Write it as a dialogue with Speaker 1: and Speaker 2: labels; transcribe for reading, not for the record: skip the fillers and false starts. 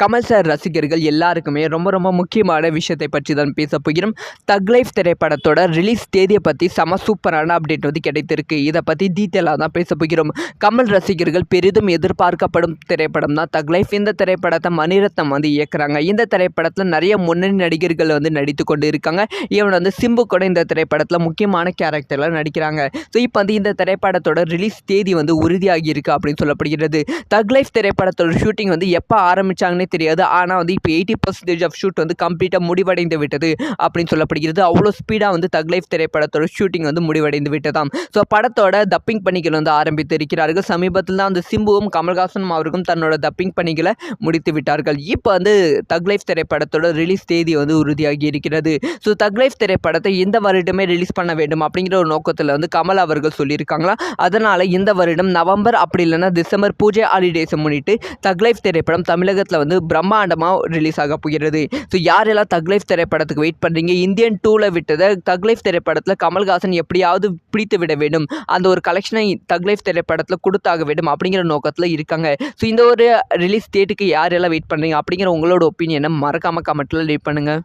Speaker 1: Kamal sir ரசிகர்கள் எல்லாருக்குமே ரொம்ப ரொம்ப முக்கியமான விஷயத்தை பற்றி தான் பேச போகிறோம். தக் லைஃப் திரைப்படத்தோட ரிலீஸ் தேதியை பற்றி செம சூப்பரான அப்டேட் வந்து கிடைத்திருக்கு. இதை பற்றி டீட்டெயிலாக தான் பேச போகிறோம். கமல் ரசிகர்கள் பெரிதும் எதிர்பார்க்கப்படும் திரைப்படம் தான் தக் லைஃப். இந்த திரைப்படத்தை மணிரத்னம் வந்து இயக்குறாங்க. இந்த திரைப்படத்தில் நிறைய முன்னணி நடிகர்கள் வந்து நடித்து கொண்டு இருக்காங்க. இவன் வந்து சிம்பு கூட இந்த திரைப்படத்தில் முக்கியமான கேரக்டரில் நடிக்கிறாங்க. ஸோ இப்போ வந்து இந்த திரைப்படத்தோட ரிலீஸ் தேதி வந்து உறுதியாகி இருக்கு அப்படின்னு சொல்லப்படுகிறது. தக் லைஃப் திரைப்படத்தோட ஷூட்டிங் வந்து எப்போ ஆரம்பிச்சாங்கன்னே தெரியாது. ஆனால் வந்து இப்போ 80% ஆஃப் ஷூட் வந்து கம்ப்ளீட்டாக முடிவடைந்து விட்டது அப்படின்னு சொல்லப்படுகிறது. அவ்வளோ ஸ்பீடாக வந்து தக் லைஃப் திரைப்படத்தோட ஷூட்டிங் வந்து முடிவடைந்து விட்டதாம். ஸோ படத்தோட டப்பிங் பணிகள் வந்து ஆரம்பித்து இருக்கிறார்கள். சமீபத்தில் தான் வந்து சிம்புவும் கமல்ஹாசனும் அவருக்கும் தன்னோட டப்பிங் பணிகளை முடித்து விட்டார்கள். இப்போ வந்து தக் லைஃப் திரைப்படத்தோட ரிலீஸ் தேதி வந்து உறுதியாகி இருக்கிறது. ஸோ தக் லைஃப் திரைப்படத்தை இந்த வருடமே ரிலீஸ் பண்ண வேண்டும் அப்படிங்கிற ஒரு நோக்கத்தில் வந்து கமல் அவர்கள் சொல்லியிருக்காங்களா. அதனால் இந்த வருடம் நவம்பர் அப்படி இல்லைன்னா டிசம்பர் பூஜை ஹாலிடேஸை முன்னிட்டு தக் லைஃப் திரைப்படம் தமிழகத்தில் வந்து பிரம்மாண்டமாக ரிலீஸ் ஆக போகிறது. ஸோ யாரெல்லாம் தக் லைஃப் திரைப்படத்துக்கு வெயிட் பண்ணுறீங்க, இந்தியன் 2ல் விட்டதை தக் லைஃப் திரைப்படத்தில் கமல்ஹாசன் எப்படியாவது பிடித்து விட வேண்டும், அந்த ஒரு கலெக்ஷனை தக் லைஃப் திரைப்படத்தில் கொடுத்தாக வேண்டும் அப்படிங்கிற நோக்கத்தில் இருக்காங்க. ஸோ இந்த ஒரு ரிலீஸ் டேட்டுக்கு யாரெல்லாம் வெயிட் பண்ணுறீங்க அப்படிங்கிற உங்களோட ஒப்பீனியனை மறக்காமல் கமெண்ட்டில் லீவ் பண்ணுங்கள்.